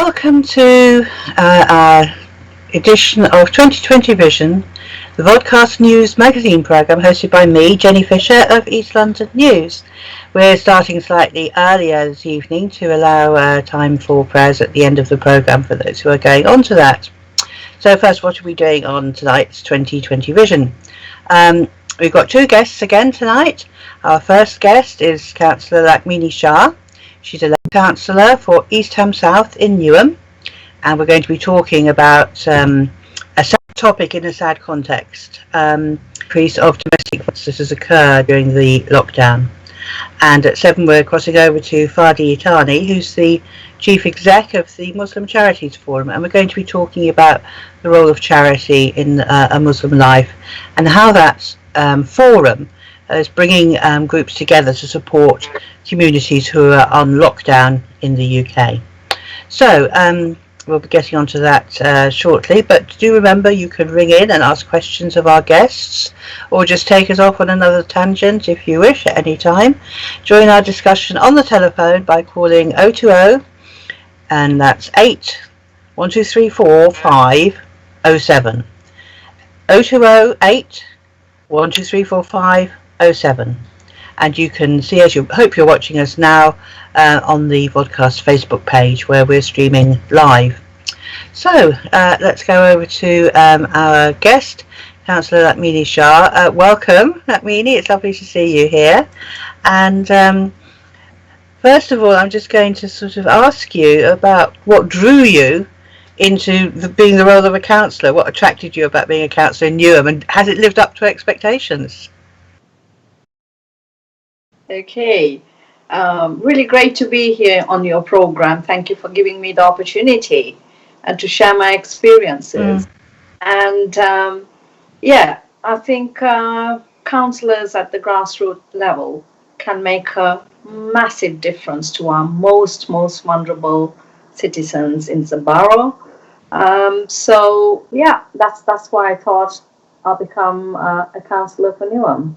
welcome to our edition of 2020 Vision, the Vodcast News magazine programme hosted by me, Jenny Fisher of East London News. We're starting slightly earlier this evening to allow time for prayers at the end of the programme for those who are going on to that. So first, what are we doing on tonight's 2020 Vision? We've got two guests again tonight. Our first guest is Councillor Lakmini Shah. She's a councillor for East Ham South in Newham, and we're going to be talking about a sad topic in a sad context, increase of domestic violence that has occurred during the lockdown. And at 7 we're crossing over to Fadi Itani, who's the Chief Exec of the Muslim Charities Forum, and we're going to be talking about the role of charity in a Muslim life and how that forum is bringing groups together to support communities who are on lockdown in the UK. So we'll be getting onto that shortly, but do remember you can ring in and ask questions of our guests, or just take us off on another tangent if you wish at any time. Join our discussion on the telephone by calling 020, and that's 8 1234 507. 020 8 1234 507. And you can see, as you hope you're watching us now, on the Vodcast Facebook page where we're streaming live. So let's go over to our guest, Councillor Lakmini Shah. Welcome, Lakmini. It's lovely to see you here. And first of all, I'm just going to sort of ask you about what drew you into being the role of a councillor. What attracted you about being a councillor in Newham, and has it lived up to expectations? Okay, really great to be here on your program. Thank you for giving me the opportunity and to share my experiences. And yeah, I think councillors at the grassroots level can make a massive difference to our most vulnerable citizens in the borough. So yeah, that's why I thought I'll become a councillor for Newham.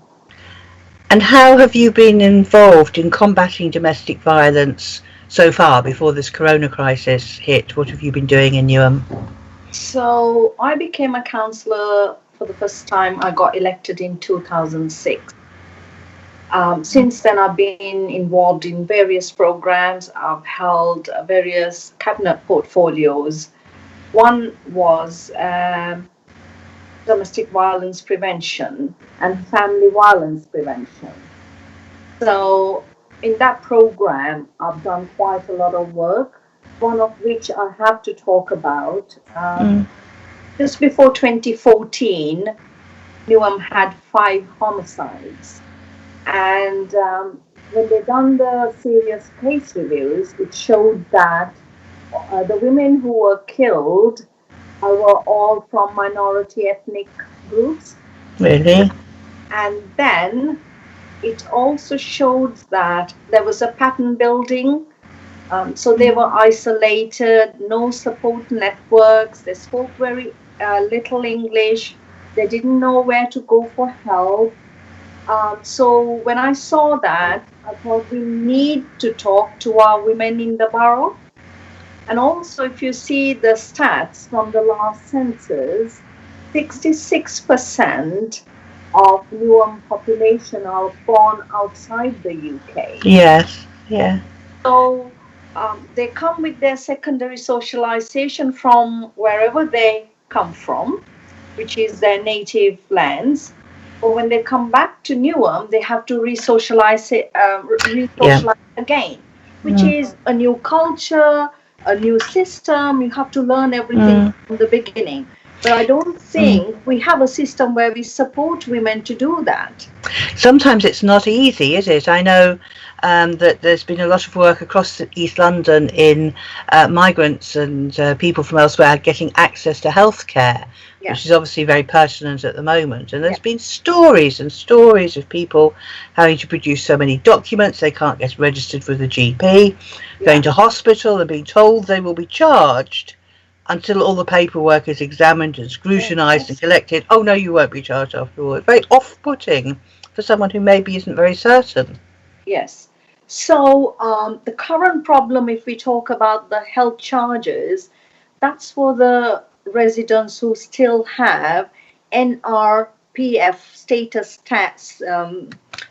And how have you been involved in combating domestic violence so far before this corona crisis hit? What have you been doing in Newham? So I became a councillor for the first time. I got elected in 2006. Since then, I've been involved in various programs. I've held various cabinet portfolios. One was domestic violence prevention and family violence prevention. So in that program, I've done quite a lot of work, one of which I have to talk about. Just before 2014, Newham had 5 homicides. And when they done the serious case reviews, it showed that the women who were killed were all from minority ethnic groups. Really? And then it also showed that there was a pattern building. So they were isolated, no support networks. They spoke very little English. They didn't know where to go for help. So when I saw that, I thought we need to talk to our women in the borough. And also, if you see the stats from the last census, 66% of Newham population are born outside the UK. Yes, yeah. So they come with their secondary socialization from wherever they come from, which is their native lands. But when they come back to Newham, they have to re-socialize again, which is a new culture, a new system. You have to learn everything from the beginning. But I don't think we have a system where we support women to do that. Sometimes it's not easy, is it? I know that there's been a lot of work across East London in migrants and people from elsewhere getting access to healthcare, which is obviously very pertinent at the moment. And there's been stories and stories of people having to produce so many documents they can't get registered with the GP, going to hospital and being told they will be charged until all the paperwork is examined and scrutinised and collected. Oh no, you won't be charged after all. It's very off-putting for someone who maybe isn't very certain. Yes. So the current problem, if we talk about the health charges, that's for the residents who still have NRPF status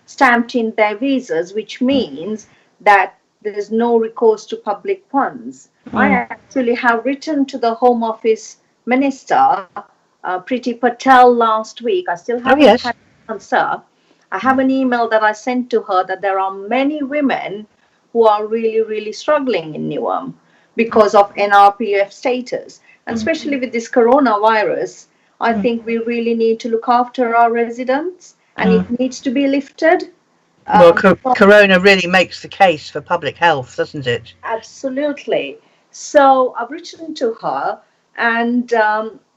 stamped in their visas, which means that there is no recourse to public funds. I actually have written to the Home Office Minister, Priti Patel, last week. I still haven't had an answer. I have an email that I sent to her that there are many women who are really, really struggling in Newham because of NRPF status. And especially with this coronavirus, I think we really need to look after our residents, and it needs to be lifted. Well, Corona really makes the case for public health, doesn't it? Absolutely. So I've written to her, and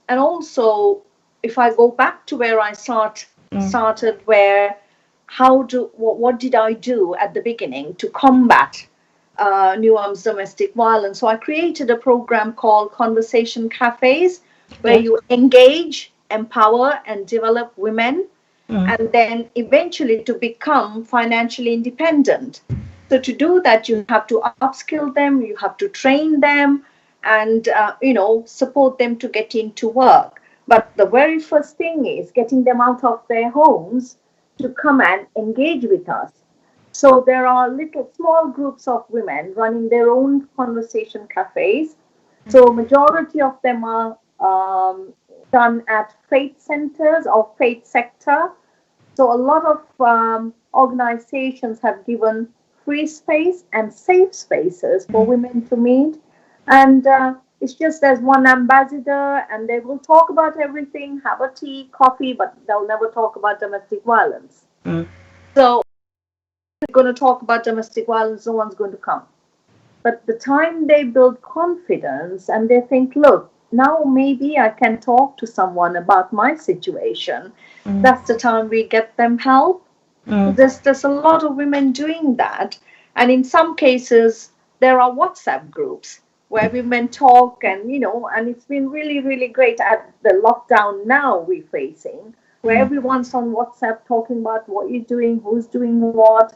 also, if I go back to where I started, where what did I do at the beginning to combat Newham's domestic violence? So I created a program called Conversation Cafes, where you engage, empower, and develop women, and then eventually to become financially independent. So to do that, you have to upskill them, you have to train them, and support them to get into work. But the very first thing is getting them out of their homes to come and engage with us. So there are little small groups of women running their own conversation cafes. So majority of them are done at faith centers or faith sector. So a lot of organizations have given free space and safe spaces for women to meet. And it's just there's one ambassador, and they will talk about everything, have a tea, coffee, but they'll never talk about domestic violence. So if they're going to talk about domestic violence, no one's going to come. But the time they build confidence and they think, look, now maybe I can talk to someone about my situation, that's the time we get them help. There's a lot of women doing that. And in some cases, there are WhatsApp groups where women talk, and and it's been really, really great at the lockdown now we're facing, where everyone's on WhatsApp talking about what you're doing, who's doing what.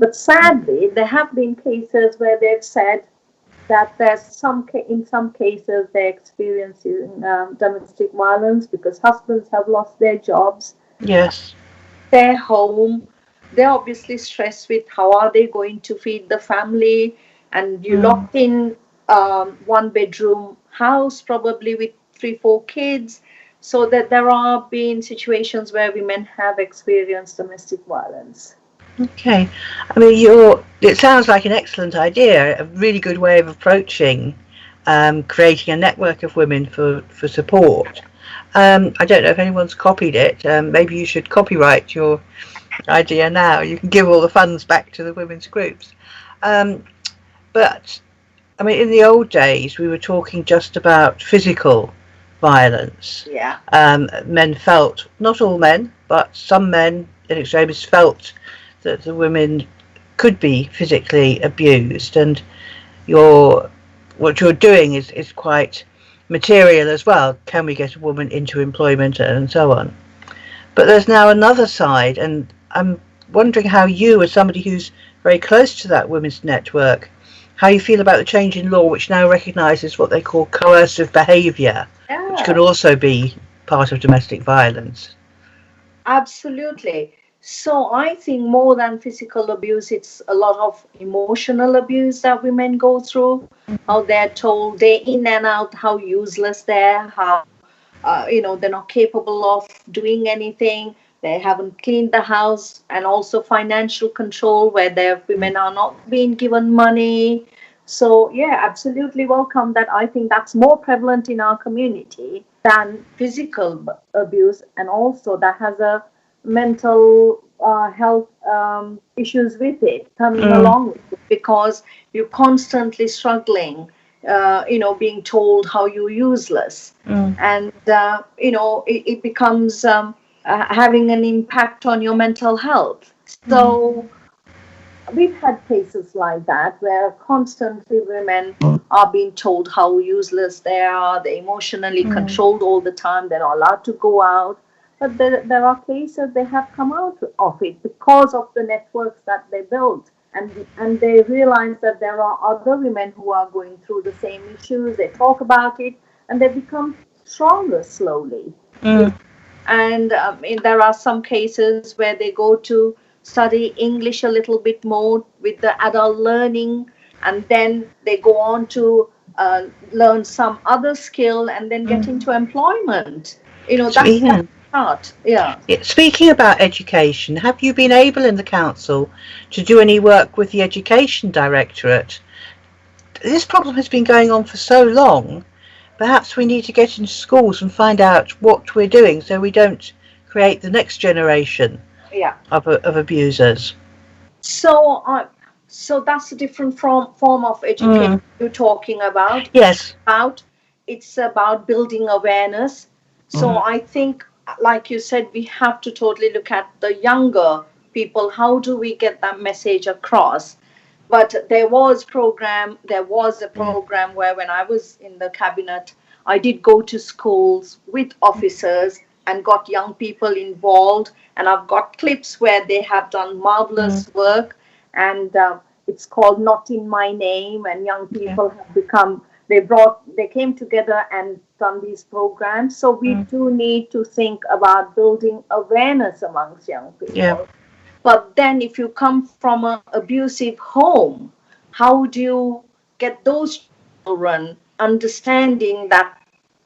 But sadly, there have been cases where they've said that in some cases they're experiencing domestic violence because husbands have lost their jobs. Yes. Their home. They're obviously stressed with how are they going to feed the family, and you locked in one bedroom house probably with 3-4 kids. So that there are been situations where women have experienced domestic violence. Okay. I mean, it sounds like an excellent idea, a really good way of approaching creating a network of women for support. I don't know if anyone's copied it. Maybe you should copyright your idea now. You can give all the funds back to the women's groups. But, I mean, in the old days, we were talking just about physical violence. Yeah. Men felt, not all men, but some men in extremis felt that the women could be physically abused, and what you're doing is quite material as well. Can we get a woman into employment and so on? But there's now another side, and I'm wondering how you, as somebody who's very close to that women's network, how you feel about the change in law which now recognises what they call coercive behaviour, which can also be part of domestic violence. Absolutely. So I think more than physical abuse, it's a lot of emotional abuse that women go through, how they're told day in and out how useless they're, how they're not capable of doing anything, they haven't cleaned the house, and also financial control where their women are not being given money. So yeah, absolutely welcome that. I think that's more prevalent in our community than physical abuse, and also that has a mental health issues with it coming along with it, because you're constantly struggling, being told how you're useless, and it becomes having an impact on your mental health. So we've had cases like that where constantly women are being told how useless they are, they're emotionally controlled all the time, they're not allowed to go out. But there are cases they have come out of it because of the networks that they built and they realize that there are other women who are going through the same issues. They talk about it, and they become stronger slowly. And there are some cases where they go to study English a little bit more with the adult learning, and then they go on to learn some other skill and then get into employment. That's the start. Yeah. Speaking about education, have you been able in the council to do any work with the education directorate? This problem has been going on for so long. Perhaps we need to get into schools and find out what we're doing so we don't create the next generation of abusers. So that's a different form of education you're talking about. Yes. It's about building awareness. So I think, like you said, we have to totally look at the younger people. How do we get that message across? But there was a program where when I was in the cabinet, I did go to schools with officers and got young people involved. And I've got clips where they have done marvelous work. And it's called Not in My Name. And young people have become, they came together and done these programs. So we do need to think about building awareness amongst young people. Yeah. But then if you come from an abusive home, how do you get those children understanding that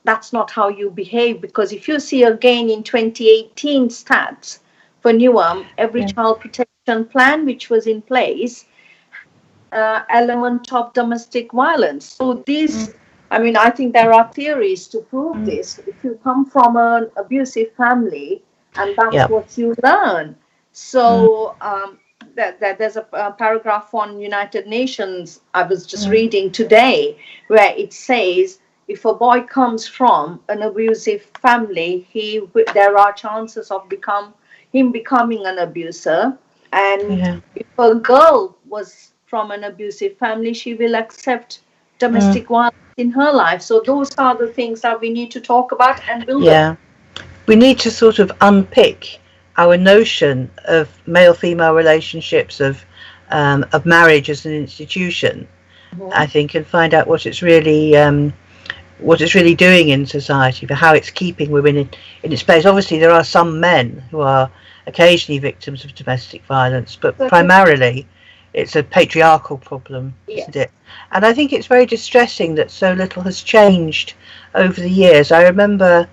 that's not how you behave? Because if you see again in 2018 stats for Newham, every child protection plan which was in place, element of domestic violence. So these, I think there are theories to prove this. If you come from an abusive family and that's what you learn. So there's a paragraph on United Nations I was just reading today where it says if a boy comes from an abusive family, there are chances of him becoming an abuser. And if a girl was from an abusive family, she will accept domestic violence in her life. So those are the things that we need to talk about and build up. We need to sort of unpick our notion of male-female relationships, of marriage as an institution, I think, and find out what it's really doing in society, for how it's keeping women in its place. Obviously, there are some men who are occasionally victims of domestic violence, but primarily it's a patriarchal problem, isn't it? And I think it's very distressing that so little has changed over the years. I remember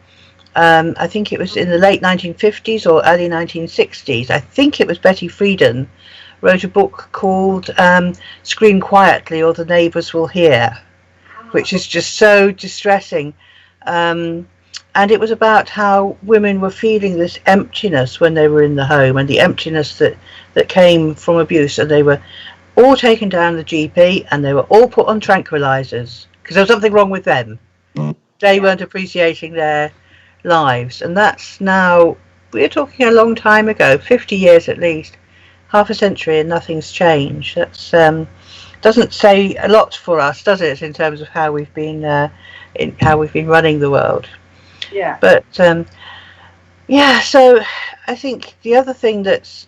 I think it was in the late 1950s or early 1960s, I think it was Betty Friedan wrote a book called Scream Quietly or the Neighbours Will Hear, which is just so distressing. And it was about how women were feeling this emptiness when they were in the home, and the emptiness that came from abuse, and they were all taken down to the GP and they were all put on tranquilizers because there was something wrong with them. They weren't appreciating their lives, and that's now, we're talking a long time ago, 50 years at least, half a century, and nothing's changed. That's doesn't say a lot for us, does it, in terms of how we've been running the world? But so I think the other thing that's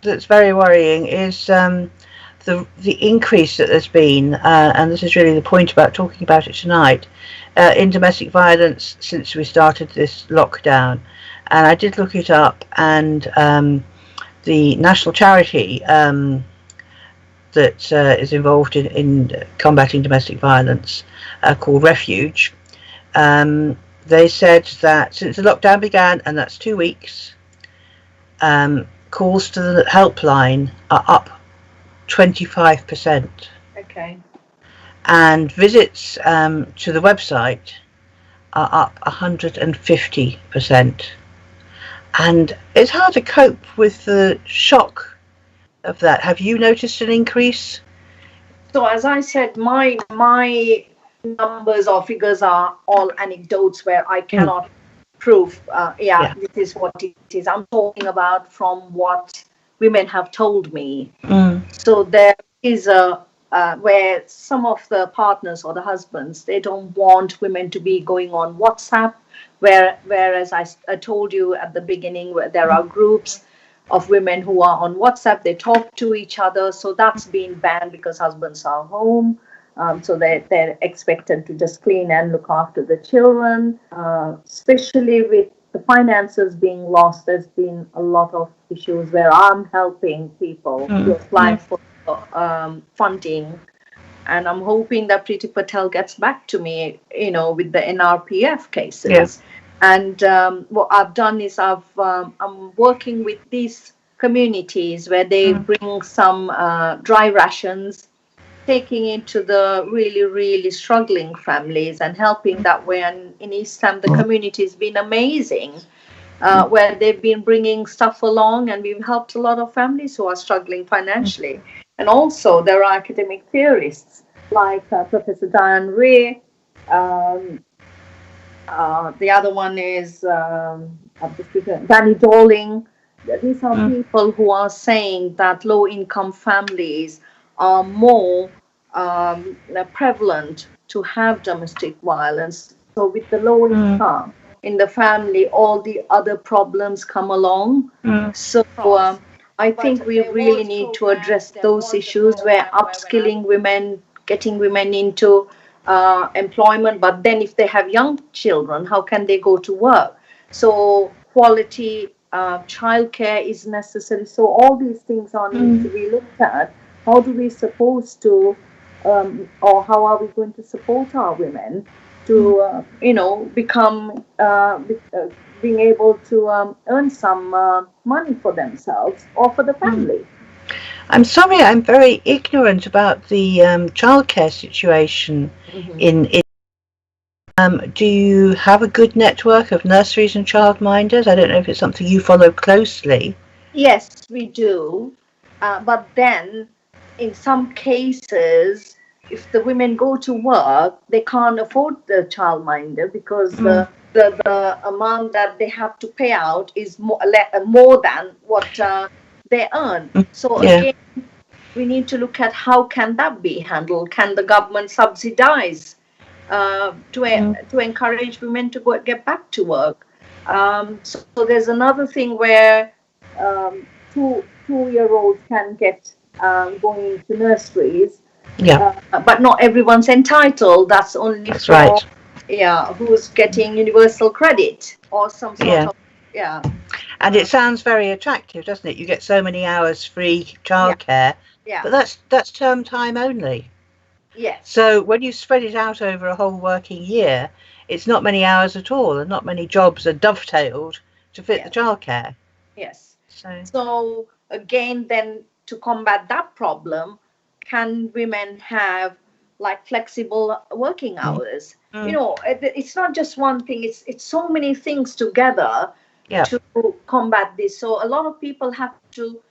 very worrying is the increase that there's been, and this is really the point about talking about it tonight, in domestic violence since we started this lockdown. And I did look it up, and the national charity that is involved in combating domestic violence, called Refuge, they said that since the lockdown began, and that's 2 weeks, calls to the helpline are up 25%. Okay. And visits to the website are up 150%. And it's hard to cope with the shock of that. Have you noticed an increase? So as I said, my numbers or figures are all anecdotes where I cannot prove, this is what it is. I'm talking about from what women have told me. So there is where some of the partners or the husbands, they don't want women to be going on WhatsApp, whereas I told you at the beginning, where there are groups of women who are on WhatsApp. They talk to each other. So that's been banned because husbands are home. So they're expected to just clean and look after the children. Especially with the finances being lost, there's been a lot of issues where I'm helping people to apply for funding. And I'm hoping that Priti Patel gets back to me, with the NRPF cases. Yeah. And what I've done is I'm working with these communities where they bring some dry rations, taking it to the really, really struggling families and helping that way. And in East Ham, the community has been amazing, where they've been bringing stuff along, and we've helped a lot of families who are struggling financially. And also, there are academic theorists like Professor Diane Ray. The other one is Danny Dorling. These are people who are saying that low-income families are more prevalent to have domestic violence. So with the low income in the family, all the other problems come along. So I think we really need to address those issues where upskilling women, getting women into employment, but then if they have young children, how can they go to work? So quality childcare is necessary. So all these things are need to be looked at. How do we supposed to, or how are we going to support our women to, become, being able to earn some money for themselves or for the family? I'm sorry, I'm very ignorant about the childcare situation in. Do you have a good network of nurseries and childminders? I don't know if it's something you follow closely. Yes, we do. But then, in some cases, if the women go to work, they can't afford the childminder because the amount that they have to pay out is more than what they earn. So again, we need to look at how can that be handled. Can the government subsidize to encourage women to get back to work? So there's another thing where 2-year-olds can get going to nurseries, but not everyone's entitled. That's only for who's getting universal credit or some sort of And it sounds very attractive, doesn't it? You get so many hours free childcare, but that's term time only. Yes. So when you spread it out over a whole working year, it's not many hours at all, and not many jobs are dovetailed to fit the childcare. Yes. So again, then to combat that problem, can women have like flexible working hours? It's not just one thing. It's so many things together to combat this. So a lot of people have to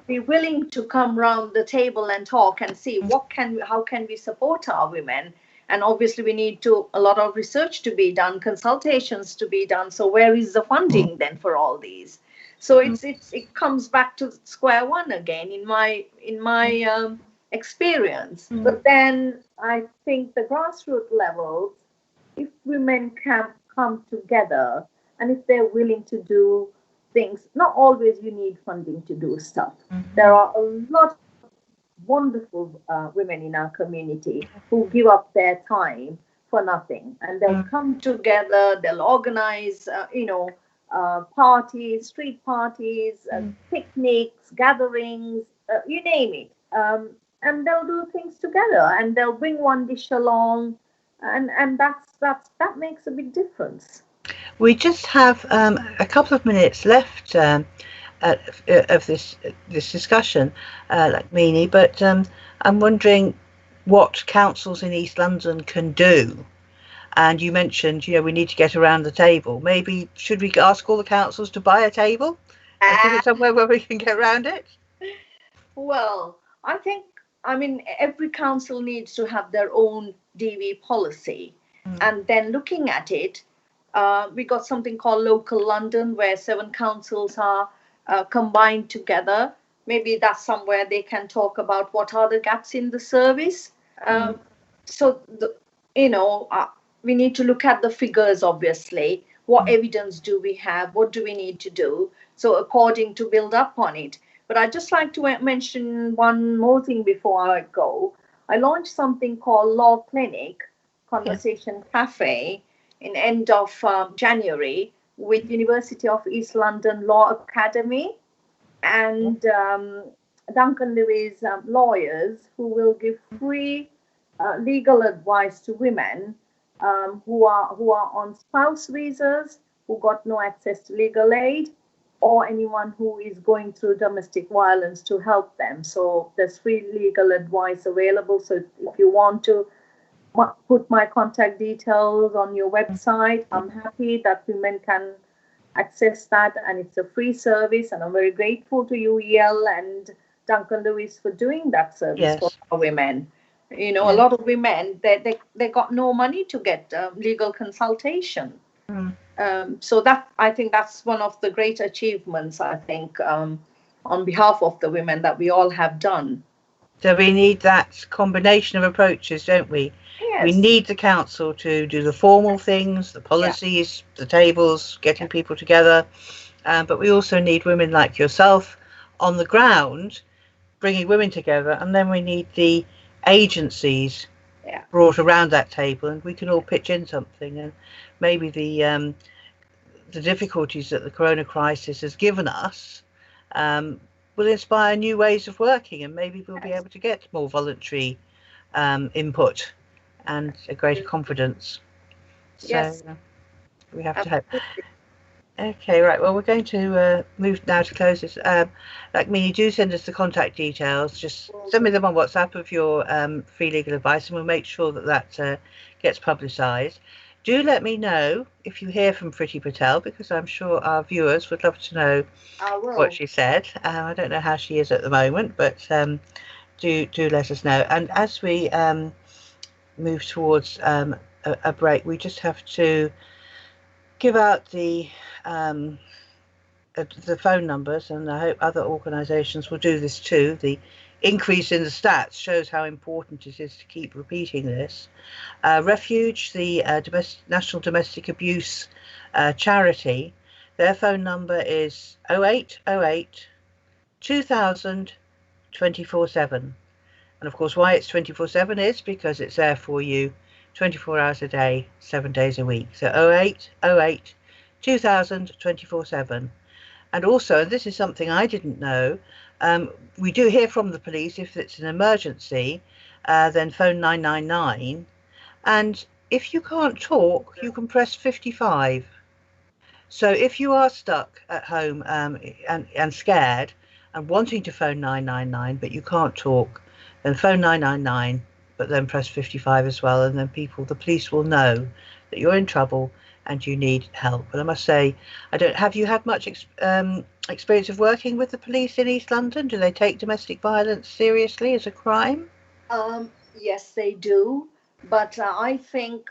be willing to come around the table and talk and see how can we support our women. And obviously we need a lot of research to be done, consultations to be done. So where is the funding then for all these? So it comes back to square one again in my experience. But then I think the grassroots levels, if women can come together and if they're willing to do things, not always you need funding to do stuff. There are a lot of wonderful women in our community who give up their time for nothing, and they'll come together, they'll organize, parties, street parties, picnics, gatherings, you name it. And they'll do things together, and they'll bring one dish along, and that makes a big difference. We just have a couple of minutes left of this discussion, Lakmini, but I'm wondering what councils in East London can do. And you mentioned, we need to get around the table. Maybe should we ask all the councils to buy a table and put it somewhere where we can get around it? Well, I mean, every council needs to have their own DV policy. And then looking at it, we got something called Local London, where 7 councils are combined together. Maybe that's somewhere they can talk about what are the gaps in the service. So, we need to look at the figures, obviously. What evidence do we have? What do we need to do? So according to build up on it. But I'd just like to mention one more thing before I go. I launched something called Law Clinic Conversation Cafe in end of January with University of East London Law Academy and Duncan Lewis lawyers who will give free legal advice to women who are on spouse visas, who got no access to legal aid, or anyone who is going through domestic violence to help them. So there's free legal advice available. So if you want to put my contact details on your website, I'm happy that women can access that, and it's a free service, and I'm very grateful to UEL and Duncan Lewis for doing that service for our women. You know, a lot of women, they got no money to get legal consultation. So that, I think that's one of the great achievements, I think, on behalf of the women that we all have done. So we need that combination of approaches, don't we? Yes. We need the council to do the formal things, the policies, the tables, getting people together. But we also need women like yourself on the ground, bringing women together. And then we need the agencies brought around that table, and we can all pitch in something. And maybe the difficulties that the corona crisis has given us will inspire new ways of working, and maybe we'll be able to get more voluntary input and a greater confidence. So we have to hope. Okay, right. Well, we're going to move now to close this. Lakmini, do send us the contact details. Just send me them on WhatsApp of your free legal advice, and we'll make sure that that gets publicised. Do let me know if you hear from Priti Patel, because I'm sure our viewers would love to know what she said. I don't know how she is at the moment, but do let us know. And as we move towards a break, we just have to give out the phone numbers, and I hope other organisations will do this too. The increase in the stats shows how important it is to keep repeating this. Refuge, the National Domestic Abuse charity, their phone number is 0808 2000 24/7. And of course, why it's 24/7 is because it's there for you 24 hours a day, 7 days a week. So 0808 2000 24/7. And also, and this is something I didn't know, we do hear from the police if it's an emergency, then phone 999. And if you can't talk, you can press 55. So if you are stuck at home and scared and wanting to phone 999, but you can't talk, then phone 999, but then press 55 as well. And then the police will know that you're in trouble and you need help. But I must say, have you had much experience of working with the police in East London? Do they take domestic violence seriously as a crime? Yes, they do. But I think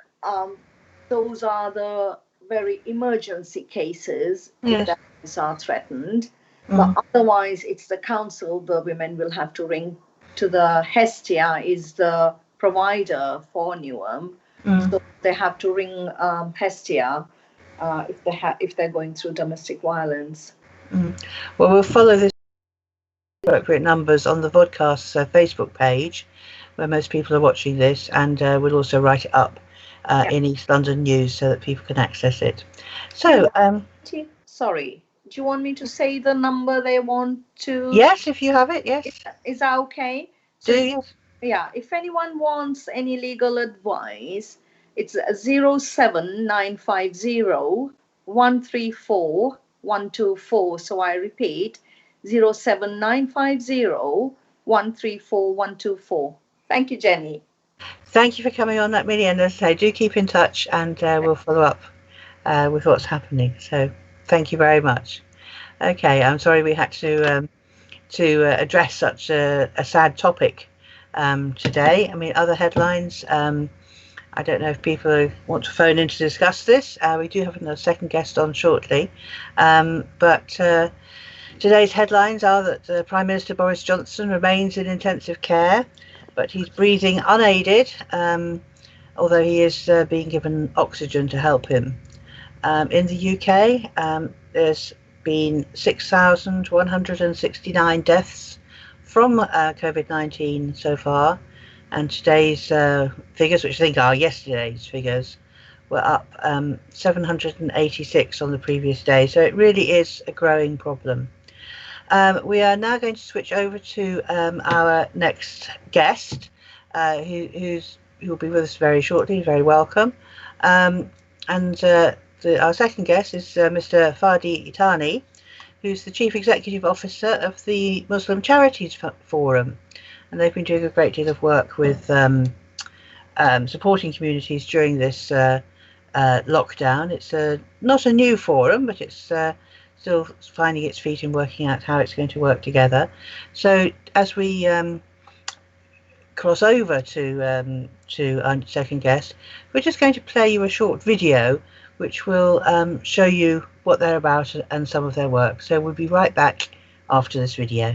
those are the very emergency cases if the lives are threatened. But otherwise, it's the council the women will have to ring to. The Hestia is the provider for Newham. So they have to ring Hestia if they're going through domestic violence. Well, we'll follow this appropriate numbers on the Vodcasts Facebook page, where most people are watching this, and we'll also write it up in East London News so that people can access it. So, sorry, do you want me to say the number they want to? Yes, if you have it, yes. Is that okay? So, yes. Yeah, if anyone wants any legal advice, it's 07950 134 124. So I repeat, 07950 134 124. Thank you, Jenny. Thank you for coming on, Lakmini, and as I say, do keep in touch, and we'll follow up with what's happening. So thank you very much. Okay, I'm sorry we had to address such a sad topic today. I mean, other headlines. I don't know if people want to phone in to discuss this. We do have a second guest on shortly. But today's headlines are that Prime Minister Boris Johnson remains in intensive care, but he's breathing unaided, although he is being given oxygen to help him. In the UK, there's been 6,169 deaths from COVID-19 so far, and today's figures, which I think are yesterday's figures, were up 786 on the previous day. So it really is a growing problem. We are now going to switch over to our next guest, who will be with us very shortly. Very welcome. Our second guest is Mr. Fadi Itani, who's the Chief Executive Officer of the Muslim Charities Forum, and they've been doing a great deal of work with supporting communities during this lockdown. It's not a new forum, but it's still finding its feet and working out how it's going to work together. So as we cross over to our second guest, we're just going to play you a short video which will show you what they're about and some of their work. So we'll be right back after this video.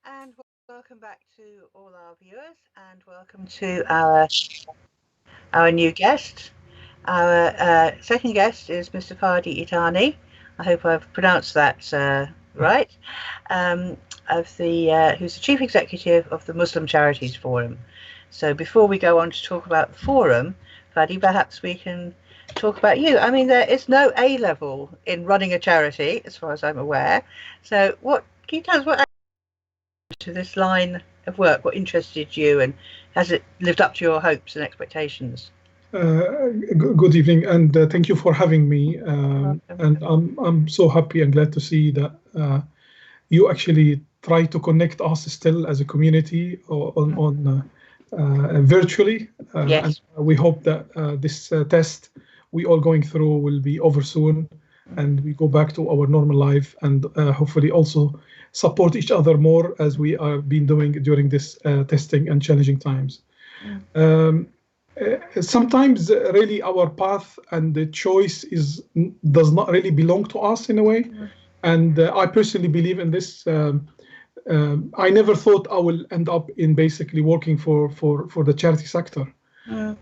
And welcome back to all our viewers, and welcome to our new guest. Our second guest is Mr. Fadi Itani. I hope I've pronounced that right. Who's the Chief Executive of the Muslim Charities Forum. So before we go on to talk about the forum, Fadi, perhaps we can talk about you. I mean, there is no A level in running a charity, as far as I'm aware. So can you tell us what to this line of work, what interested you, and has it lived up to your hopes and expectations? Good evening, and thank you for having me. And I'm so happy and glad to see that you actually try to connect us still as a community virtually. Yes. And we hope that this test we all going through will be over soon, and we go back to our normal life, and hopefully also support each other more as we have been doing during this testing and challenging times. Sometimes really our path and the choice does not really belong to us in a way. And I personally believe in this. I never thought I will end up in basically working for the charity sector. I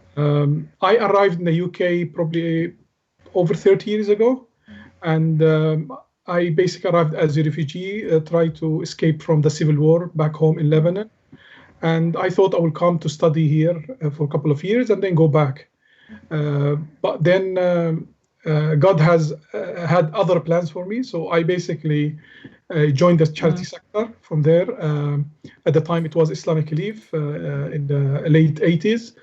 arrived in the UK probably over 30 years ago, and I basically arrived as a refugee, tried to escape from the civil war back home in Lebanon. And I thought I would come to study here for a couple of years and then go back. But then God has had other plans for me. So I basically joined the charity sector from there. At the time, it was Islamic Relief in the late 80s.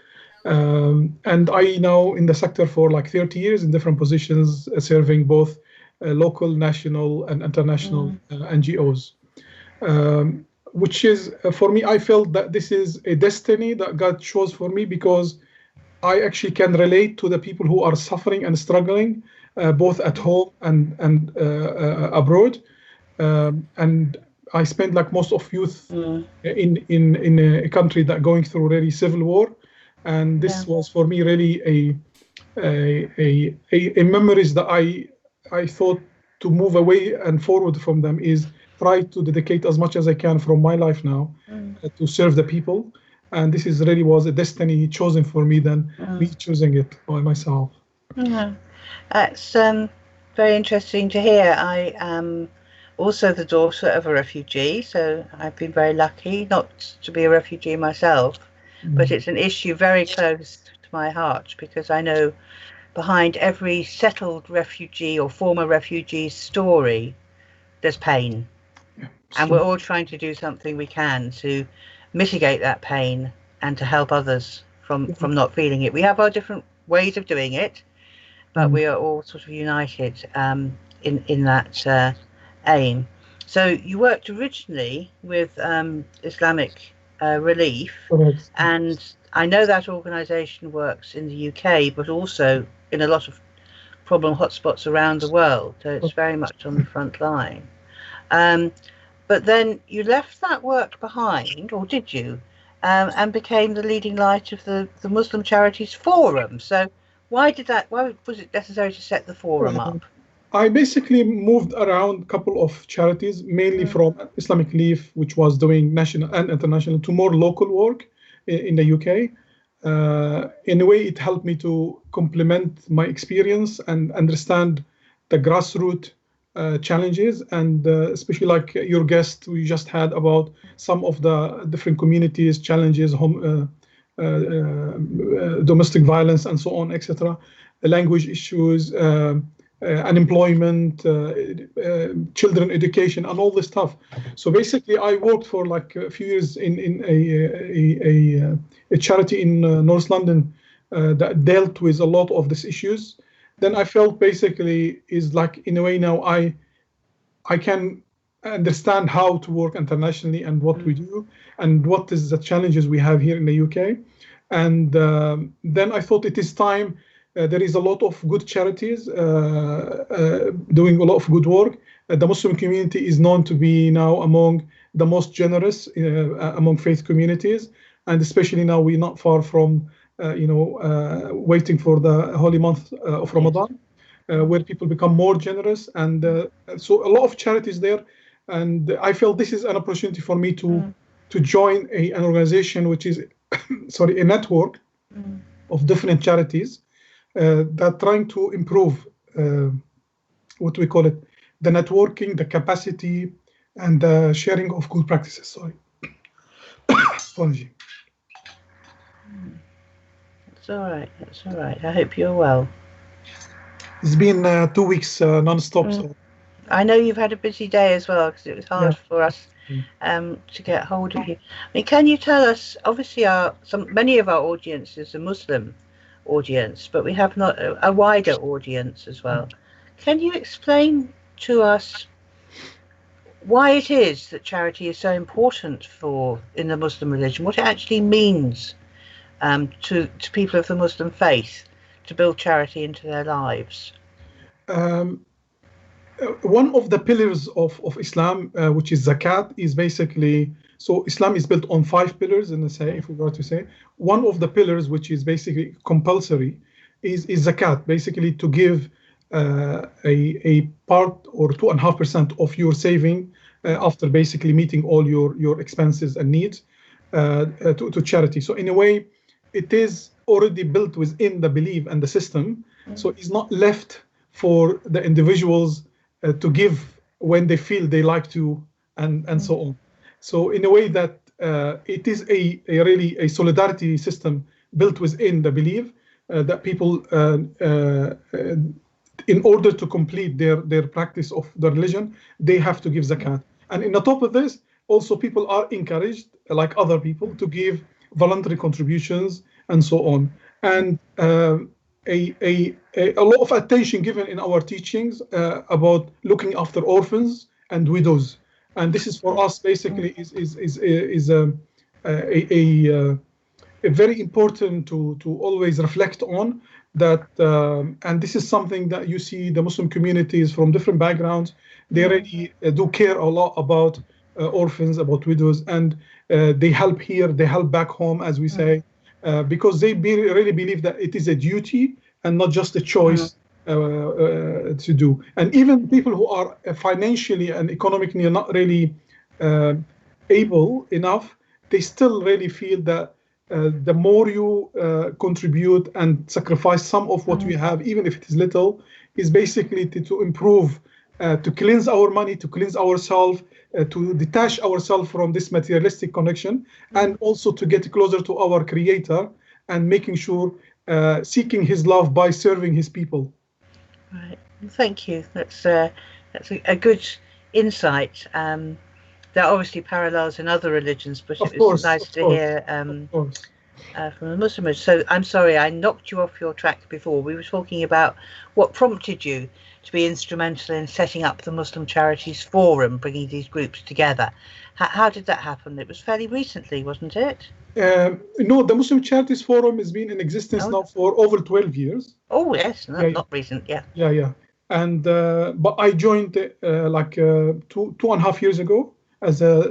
And I now in the sector for like 30 years in different positions, serving both local, national, and international NGOs. Which is, for me, I felt that this is a destiny that God chose for me, because I actually can relate to the people who are suffering and struggling, both at home and abroad. And I spent like most of youth in a country that going through really civil war. And this was for me really a memories that I thought to move away and forward from them is try to dedicate as much as I can from my life now to serve the people. And this is really was a destiny chosen for me than me choosing it by myself. That's very interesting to hear. I am also the daughter of a refugee, so I've been very lucky not to be a refugee myself, but it's an issue very close to my heart, because I know behind every settled refugee or former refugee's story, there's pain. And we're all trying to do something we can to mitigate that pain and to help others from not feeling it. We have our different ways of doing it, but we are all sort of united in that aim. So you worked originally with Islamic Relief, Correct. and I know that organisation works in the UK, but also in a lot of problem hotspots around the world. So it's very much on the front line. But then you left that work behind, or did you? And became the leading light of the Muslim Charities Forum. So why was it necessary to set the forum up? I basically moved around a couple of charities, mainly from Islamic Relief, which was doing national and international, to more local work in the UK. In a way, it helped me to complement my experience and understand the grassroots challenges, and especially like your guest we just had about some of the different communities, challenges, domestic violence, and so on, etc. Language issues, unemployment, children education, and all this stuff. So basically, I worked for like a few years in a charity in North London that dealt with a lot of these issues. Then I felt basically is like, in a way now I can understand how to work internationally and what we do and what is the challenges we have here in the UK. And then I thought it is time. There is a lot of good charities doing a lot of good work. The Muslim community is known to be now among the most generous among faith communities, and especially now we're not far from waiting for the holy month of Ramadan, where people become more generous, and so a lot of charities there. And I felt this is an opportunity for me to join an organization which is a network of different charities that trying to improve what we call it, the networking, the capacity, and the sharing of good practices. Sorry. Apology. That's all right. That's all right. I hope you're well. It's been 2 weeks non-stop. So. I know you've had a busy day as well, because it was hard for us to get hold of you. I mean, can you tell us? Obviously, many of our audience is a Muslim audience, but we have not a wider audience as well. Can you explain to us why it is that charity is so important in the Muslim religion? What it actually means to people of the Muslim faith to build charity into their lives? One of the pillars of Islam, which is zakat, is basically, so Islam is built on 5 pillars, and if we were to say, one of the pillars, which is basically compulsory, is zakat, basically to give a part or 2.5% of your saving after basically meeting all your expenses and needs to charity. So in a way, it is already built within the belief and the system, so it's not left for the individuals to give when they feel they like to, and so on. So in a way that it is a really a solidarity system built within the belief that people, in order to complete their practice of the religion, they have to give zakat. And on top of this, also people are encouraged, like other people, to give voluntary contributions and so on. And a lot of attention given in our teachings about looking after orphans and widows, and this is for us basically is a very important to always reflect on that, and this is something that you see the Muslim communities from different backgrounds, they really do care a lot about orphans, about widows, and they help here, they help back home, as we say. Because they really believe that it is a duty and not just a choice to do. And even people who are financially and economically not really able enough, they still really feel that the more you contribute and sacrifice some of what we have, even if it is little, is basically to improve, to cleanse our money, to cleanse ourselves, to detach ourselves from this materialistic connection, and also to get closer to our Creator and making sure seeking His love by serving His people. Right. Thank you. That's a good insight. That obviously parallels in other religions, but it was nice to hear from the Muslim. So I'm sorry, I knocked you off your track before. We were talking about what prompted you to be instrumental in setting up the Muslim Charities Forum, bringing these groups together. How did that happen? It was fairly recently, wasn't it? No, the Muslim Charities Forum has been in existence now for over 12 years. Oh, yes, not recent, yeah. Yeah. And but I joined like 2.5 years ago as a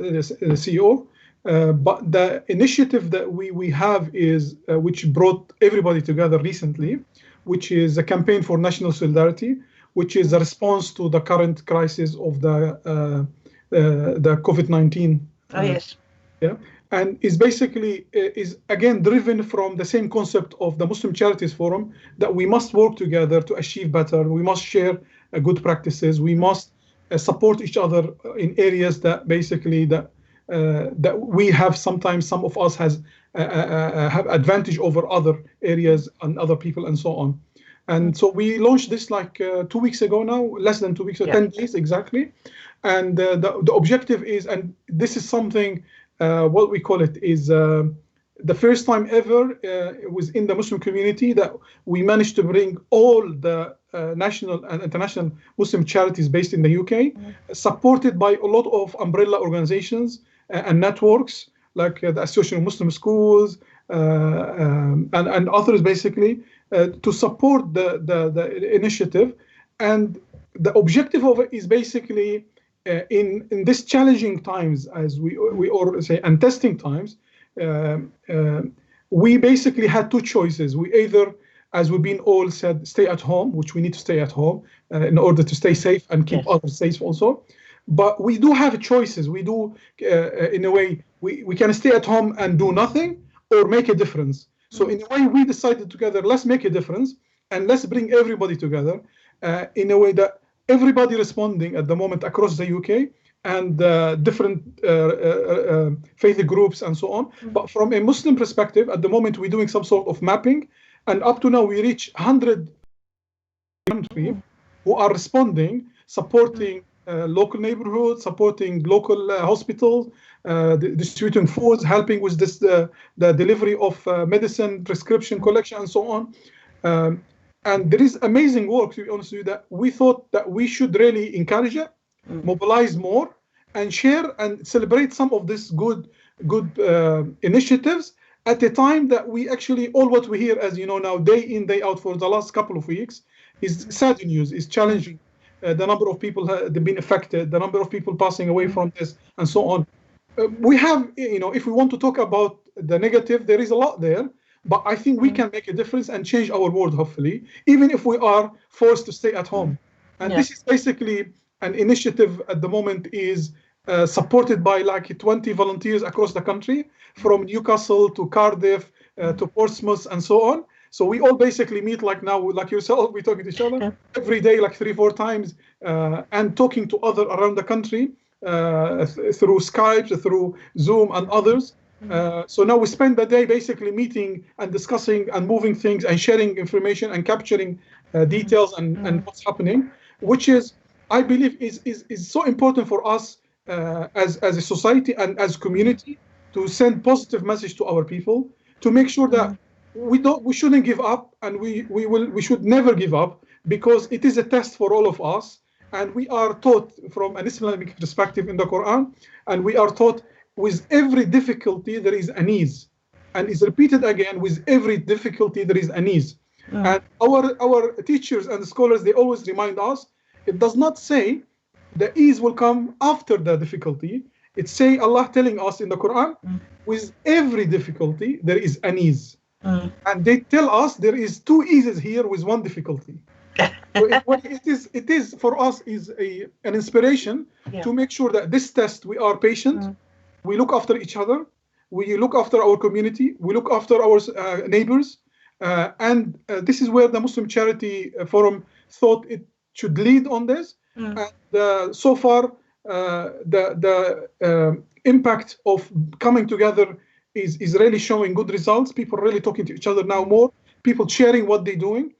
CEO. But the initiative that we have is which brought everybody together recently, which is a campaign for national solidarity, which is a response to the current crisis of the COVID-19. Oh, yes. Yeah, and is basically is again driven from the same concept of the Muslim Charities Forum, that we must work together to achieve better. We must share good practices. We must support each other in areas that basically that we have. Sometimes some of us have advantage over other areas and other people and so on. And so we launched this like 2 weeks ago now, less than 2 weeks, 10 days exactly. And the objective is, and this is something, what we call it is the first time ever it was in the Muslim community that we managed to bring all the national and international Muslim charities based in the UK, supported by a lot of umbrella organizations and networks like the Association of Muslim Schools and others, basically to support the initiative. And the objective of it is basically in this challenging times, as we already say, and testing times, we basically had two choices. We either, as we've been all said, stay at home, which we need to stay at home in order to stay safe and keep others safe also. But we do have choices. We do, in a way, we can stay at home and do nothing or make a difference. So in a way, we decided together, let's make a difference and let's bring everybody together in a way that everybody responding at the moment across the UK and different faith groups and so on. But from a Muslim perspective, at the moment, we're doing some sort of mapping. And up to now, we reach 100 countries who are responding, supporting local neighborhoods, supporting local hospitals, distributing foods, helping with this the delivery of medicine, prescription collection, and so on. And there is amazing work, to be honest with you, that we thought that we should really encourage it, mobilize more, and share and celebrate some of these good initiatives at a time that we actually, all what we hear, as you know now, day in, day out for the last couple of weeks, is sad news, is challenging. The number of people have been affected, the number of people passing away from this, and so on. We have, if we want to talk about the negative, there is a lot there, but I think we can make a difference and change our world, hopefully, even if we are forced to stay at home. And this is basically an initiative at the moment is supported by like 20 volunteers across the country, from Newcastle to Cardiff to Portsmouth and so on. So we all basically meet like now, like yourself, we're talking to each other every day, like 3-4 times, and talking to others around the country through Skype, through Zoom and others. So now we spend the day basically meeting and discussing and moving things and sharing information and capturing details and what's happening, which is, I believe, is so important for us as a society and as community to send positive message to our people, to make sure that we shouldn't give up, and we should never give up, because it is a test for all of us, and we are taught from an Islamic perspective in the Quran, and we are taught with every difficulty there is an ease, and is repeated again, with every difficulty there is an ease. And our teachers and scholars, they always remind us, it does not say the ease will come after the difficulty. It's say Allah telling us in the Quran, with every difficulty there is an ease. And they tell us there is 2 eases here with 1 difficulty. So it is for us is an inspiration to make sure that this test we are patient, we look after each other, we look after our community, we look after our neighbors, and this is where the Muslim Charity Forum thought it should lead on this. And so far, the impact of coming together is really showing good results. People are really talking to each other now more. People sharing what they're doing.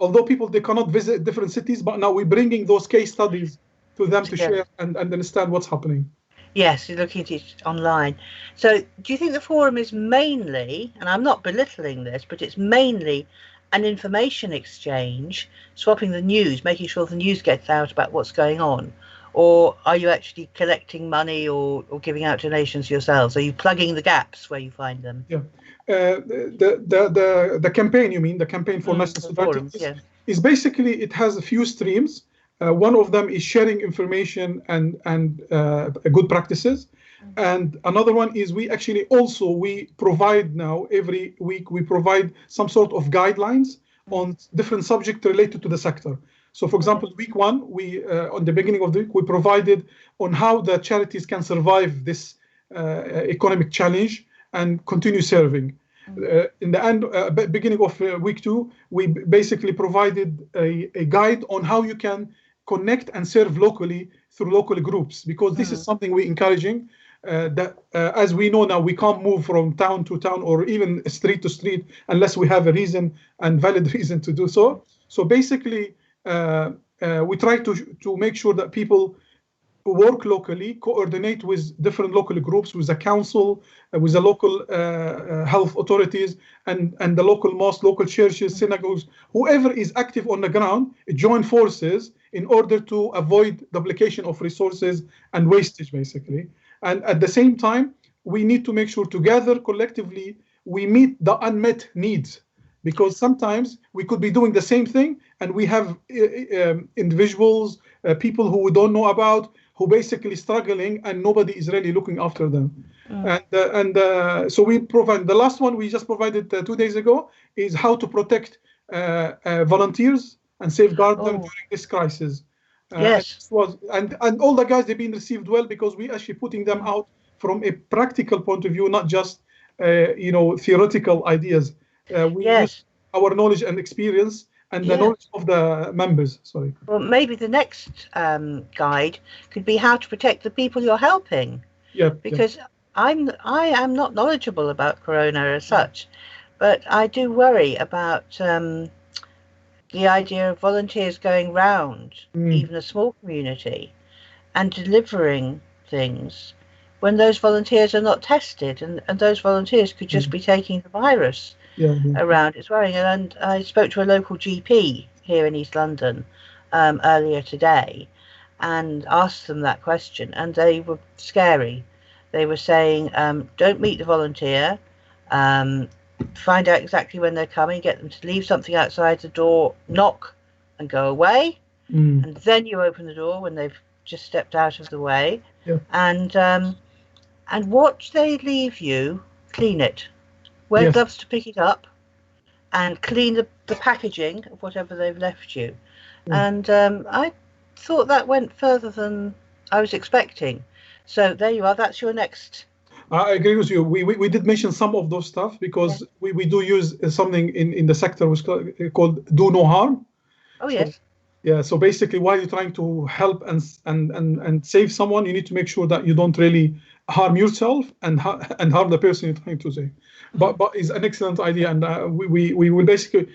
Although people, they cannot visit different cities, but now we're bringing those case studies to them to share and understand what's happening. Yes, you're looking at it online. So do you think the forum is mainly, and I'm not belittling this, but it's mainly an information exchange, swapping the news, making sure the news gets out about what's going on? Or are you actually collecting money or giving out donations yourselves? Are you plugging the gaps where you find them? Yeah. The campaign, you mean, the campaign for national sovereignty, is basically, it has a few streams. One of them is sharing information and good practices. And another one is we provide now, every week, we provide some sort of guidelines on different subjects related to the sector. So, for example, week one, on the beginning of the week, we provided on how the charities can survive this economic challenge and continue serving. In the end, beginning of week two, we basically provided a guide on how you can connect and serve locally through local groups, because this is something we're encouraging. That as we know now, we can't move from town to town or even street to street unless we have a reason and valid reason to do so. So basically, we try to make sure that people work locally, coordinate with different local groups, with the council, with the local health authorities, and the local mosques, local churches, synagogues, whoever is active on the ground, join forces in order to avoid duplication of resources and wastage, basically. And at the same time, we need to make sure together, collectively, we meet the unmet needs, because sometimes we could be doing the same thing and we have individuals, people who we don't know about, who basically struggling and nobody is really looking after them. So we provide, the last one we just provided 2 days ago is how to protect volunteers and safeguard them during this crisis. Yes. And all the guys, they've been received well, because we actually putting them out from a practical point of view, not just theoretical ideas. We use our knowledge and experience and the knowledge of the members. Sorry. Well, maybe the next guide could be how to protect the people you're helping. Because I am not knowledgeable about Corona as such, but I do worry about the idea of volunteers going round, even a small community, and delivering things when those volunteers are not tested, and those volunteers could just be taking the virus around. It's worrying. And I spoke to a local GP here in East London earlier today and asked them that question, and they were scary. They were saying, don't meet the volunteer, find out exactly when they're coming, get them to leave something outside the door, knock and go away, and then you open the door when they've just stepped out of the way, and what they leave you, clean it. Wear gloves to pick it up, and clean the packaging of whatever they've left you. And I thought that went further than I was expecting. So there you are. That's your next. I agree with you. We did mention some of those stuff, because we do use something in the sector which is called do no harm. Oh, yes. So basically, while you're trying to help and save someone, you need to make sure that you don't really harm yourself and harm the person you're trying to save. But it's an excellent idea, and we will basically,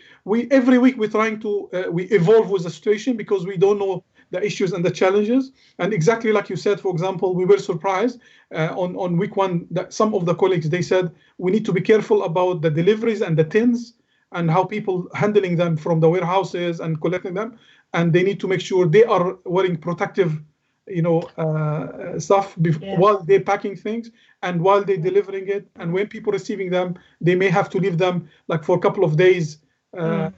every week we're trying to we evolve with the situation, because we don't know the issues and the challenges. And exactly like you said, for example, we were surprised on week one that some of the colleagues, they said we need to be careful about the deliveries and the tins and how people handling them from the warehouses and collecting them, and they need to make sure they are wearing protective stuff while they're packing things and while they're delivering it. And when people receiving them, they may have to leave them like for a couple of days, in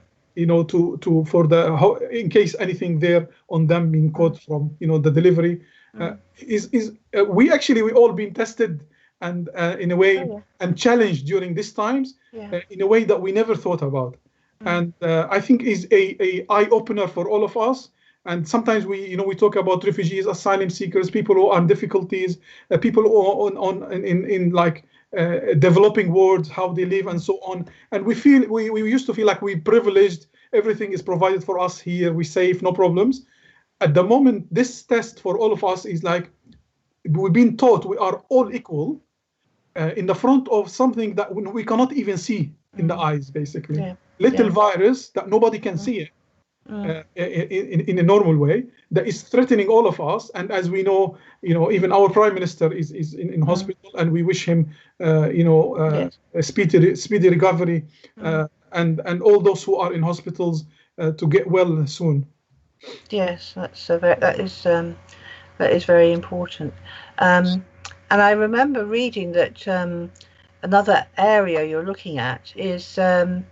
case anything there on them being caught from the delivery. We all been tested and in a way and challenged during these times in a way that we never thought about. And I think is a eye opener for all of us. And sometimes we talk about refugees, asylum seekers, people who are in difficulties, people who are in developing world, how they live and so on. And we used to feel like we're privileged. Everything is provided for us here. We're safe, no problems. At the moment, this test for all of us is like we've been taught we are all equal in the front of something that we cannot even see in the eyes, basically. Little virus that nobody can see it. in a normal way, that is threatening all of us. And as we know, even our Prime Minister is in hospital, and we wish him, a speedy recovery, and all those who are in hospitals to get well soon. Yes, that is very important. And I remember reading that another area you're looking at is, sorry,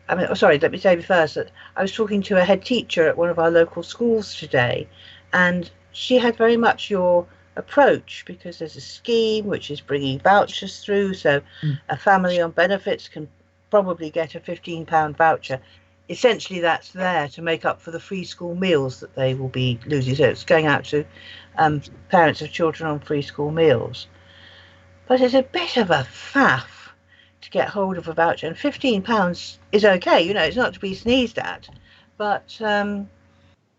let me say first that I was talking to a head teacher at one of our local schools today, and she had very much your approach, because there's a scheme which is bringing vouchers through, so a family on benefits can probably get a £15 voucher. Essentially, that's there to make up for the free school meals that they will be losing. So it's going out to parents of children on free school meals. But it's a bit of a faff to get hold of a voucher, and £15 is okay. It's not to be sneezed at, but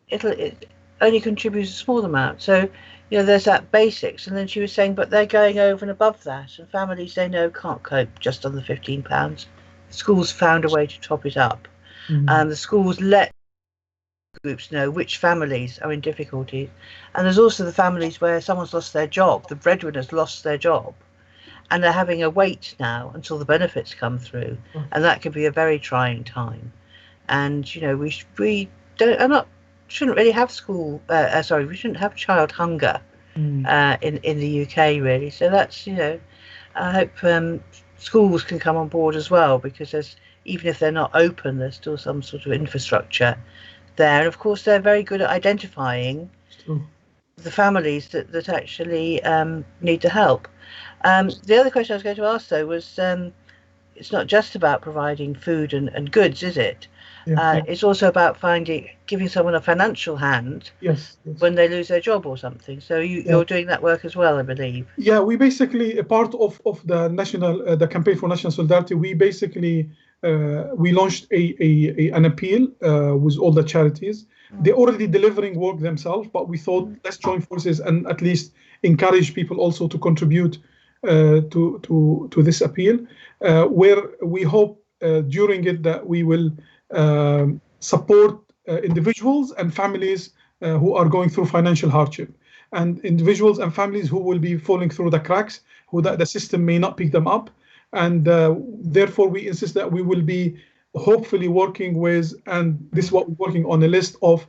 it only contributes a small amount. So there's that basics, and then she was saying, but they're going over and above that, and families say no, can't cope just on the £15. Schools found a way to top it up. And the schools let groups know which families are in difficulty. And there's also the families where someone's lost their job, the breadwinner's lost their job, and they're having a wait now until the benefits come through, and that could be a very trying time. And we shouldn't really have we shouldn't have child hunger in the UK, really. So that's I hope schools can come on board as well, because even if they're not open, there's still some sort of infrastructure there. And of course, they're very good at identifying the families that actually need the help. The other question I was going to ask, though, was it's not just about providing food and goods, is it? It's also about giving someone a financial hand when they lose their job or something. So you're doing that work as well, I believe. Yeah, we basically, a part of the the campaign for national solidarity, we basically we launched an appeal with all the charities. They're already delivering work themselves, but we thought let's join forces and at least encourage people also to contribute to this appeal, where we hope during it that we will support individuals and families who are going through financial hardship, and individuals and families who will be falling through the cracks, who the system may not pick them up. And therefore we insist that we will be hopefully working with, and this is what we're working on, a list of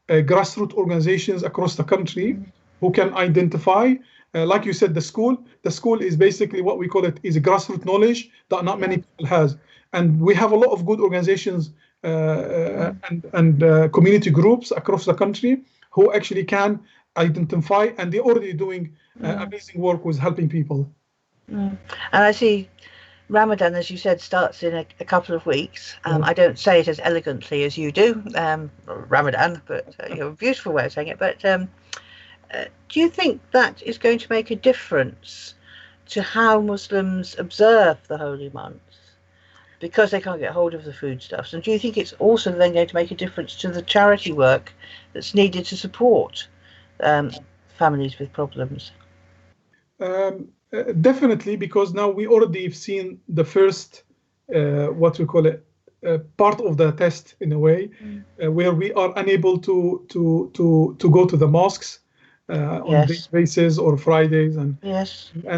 grassroots organizations across the country who can identify, like you said, the school is basically what we call it, is a grassroots knowledge that not many people has. And we have a lot of good organizations and community groups across the country who actually can identify, and they're already doing amazing work with helping people. And I see Ramadan, as you said, starts in a couple of weeks. I don't say it as elegantly as you do, Ramadan, but a beautiful way of saying it. But do you think that is going to make a difference to how Muslims observe the holy months, because they can't get hold of the foodstuffs? And do you think it's also then going to make a difference to the charity work that's needed to support families with problems? Definitely, because now we already have seen the first, what we call it, part of the test in a way, where we are unable to go to the mosques on these basis or Fridays, and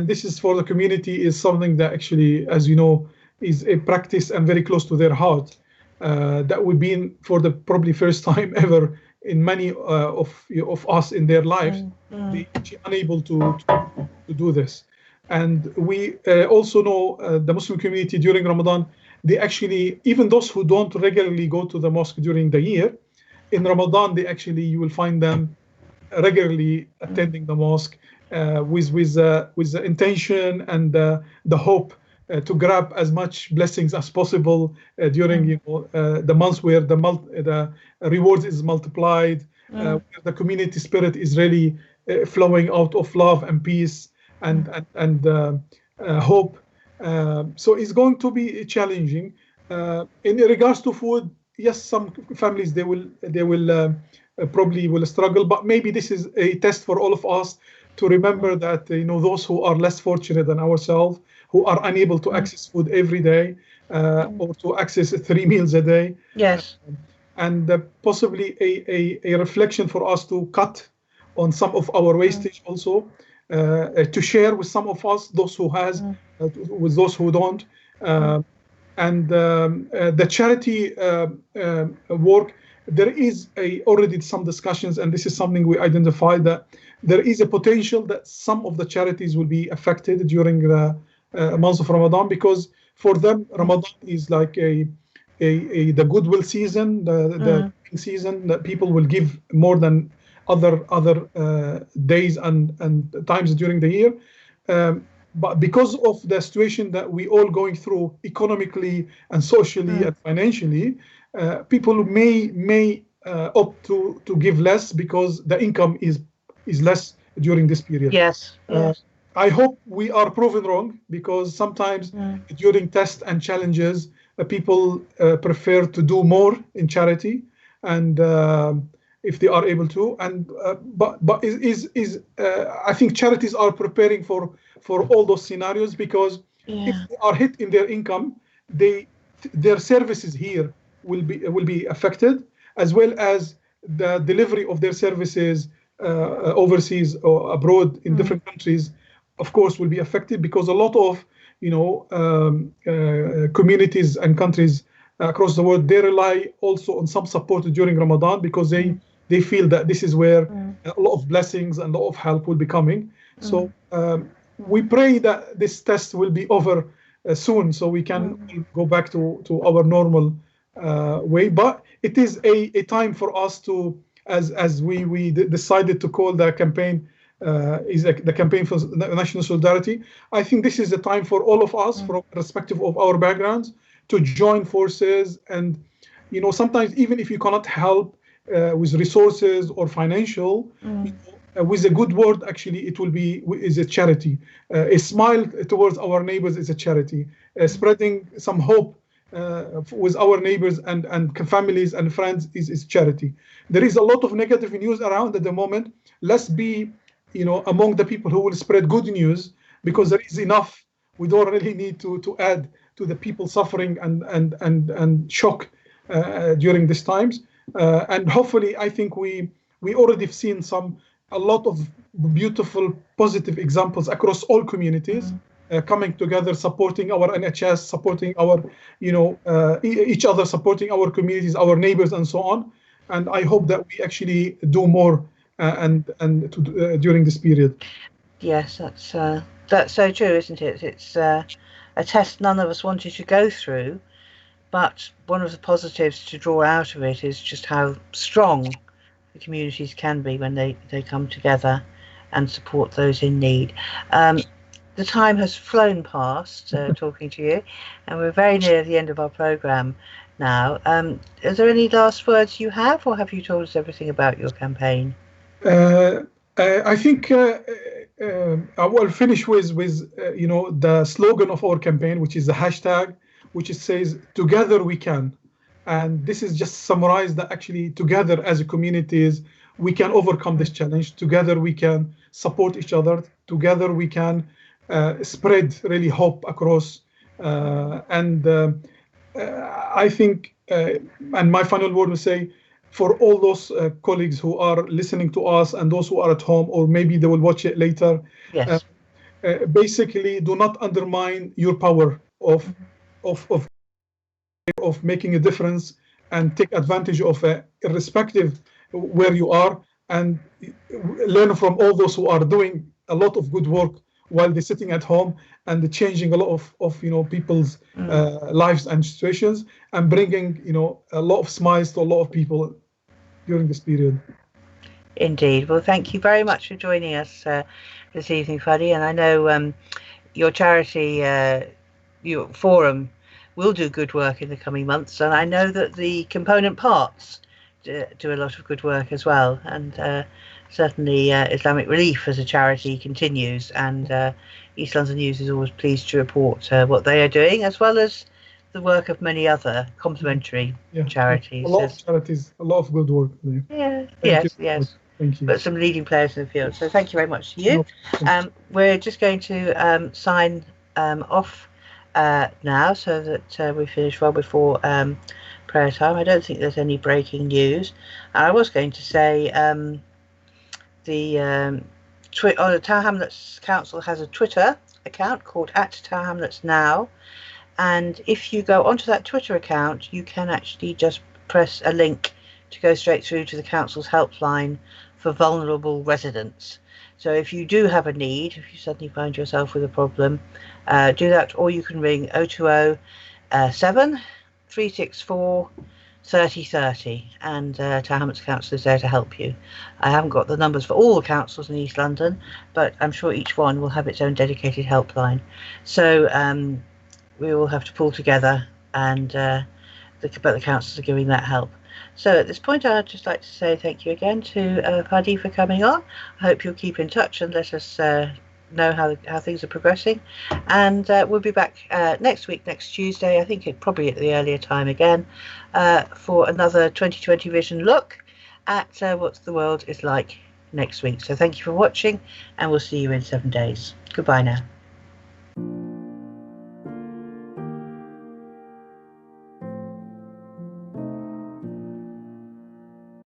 this is for the community is something that actually, as you know, is a practice and very close to their heart. That would be for the probably first time ever in many of us in their lives, they actually unable to do this. And we also know the Muslim community during Ramadan, they actually, even those who don't regularly go to the mosque during the year, in Ramadan, you will find them regularly attending the mosque with the intention and the hope to grab as much blessings as possible during the months where the reward is multiplied, where the community spirit is really flowing out of love and peace and hope. So it's going to be challenging. In regards to food, yes, some families they will probably will struggle, but maybe this is a test for all of us to remember that those who are less fortunate than ourselves, who are unable to access food every day or to access 3 meals a day. Yes. and possibly a reflection for us to cut on some of our wastage also, to share with some of us, those who has, with those who don't. And the charity work, there is already some discussions, and this is something we identified, that there is a potential that some of the charities will be affected during the month of Ramadan, because for them Ramadan is like the goodwill season, the season that people will give more than other days and times during the year. But because of the situation that we all going through economically and socially and financially, people may opt to give less because the income is less during this period. Yes. I hope we are proven wrong, because sometimes during tests and challenges, people prefer to do more in charity, and if they are able to. And but I think charities are preparing for all those scenarios, because if they are hit in their income, their services here will be affected, as well as the delivery of their services overseas or abroad in different countries, of course, will be affected, because a lot of communities and countries across the world, they rely also on some support during Ramadan, because they feel that this is where a lot of blessings and a lot of help will be coming. So we pray that this test will be over soon, so we can go back to our normal way. But it is a time for us to, as we decided to call the campaign, the campaign for national solidarity. I think this is the time for all of us, from respective of our backgrounds, to join forces. And sometimes even if you cannot help with resources or financial, with a good word, actually it is a charity. A smile towards our neighbors is a charity. Spreading some hope with our neighbors and families and friends is charity. There is a lot of negative news around at the moment. Let's be among the people who will spread good news, because there is enough. We don't really need to add to the people suffering and shock during these times. And hopefully, I think we already have seen a lot of beautiful, positive examples across all communities coming together, supporting our NHS, supporting our, each other, supporting our communities, our neighbors, and so on. And I hope that we actually do more during this period. Yes, that's so true, isn't it? It's a test none of us wanted to go through, but one of the positives to draw out of it is just how strong the communities can be when they come together and support those in need. The time has flown past talking to you, and we're very near the end of our programme now. Is there any last words you have, or have you told us everything about your campaign? I think I will finish with the slogan of our campaign, which is the hashtag, which says "Together we can," and this is just summarized that actually together as a communities we can overcome this challenge. Together we can support each other. Together we can spread really hope across. I think, and my final word will say, for all those colleagues who are listening to us and those who are at home, or maybe they will watch it later, yes. Basically do not undermine your power of making a difference, and take advantage of irrespective where you are, and learn from all those who are doing a lot of good work while they're sitting at home, and changing a lot of people's lives and situations, and bringing a lot of smiles to a lot of people during this period. Indeed. Well, thank you very much for joining us this evening, Fadi. And I know your charity, your forum, will do good work in the coming months, and I know that the component parts do a lot of good work as well. And certainly Islamic Relief as a charity continues, and East London News is always pleased to report what they are doing, as well as the work of many other complementary charities. A lot of charities, a lot of good work there. Yeah, yes. Thank you. But some leading players in the field. So thank you very much to you. We're just going to sign off now, so that we finish well before prayer time. I don't think there's any breaking news. I was going to say the Tower Hamlets Council has a Twitter account called @TowerHamletsNow, and if you go onto that Twitter account, you can actually just press a link to go straight through to the council's helpline for vulnerable residents. So if you do have a need, if you suddenly find yourself with a problem, do that, or you can ring 020 7 364 3030, and Tower Hamlets Council is there to help you. I haven't got the numbers for all the councils in East London, but I'm sure each one will have its own dedicated helpline. So we will have to pull together, and but the councils are giving that help. So at this point, I'd just like to say thank you again to Fadi for coming on. I hope you'll keep in touch and let us know how things are progressing. And we'll be back next week, next Tuesday, I think probably at the earlier time again, for another 2020 Vision look at what the world is like next week. So thank you for watching, and we'll see you in 7 days. Goodbye now.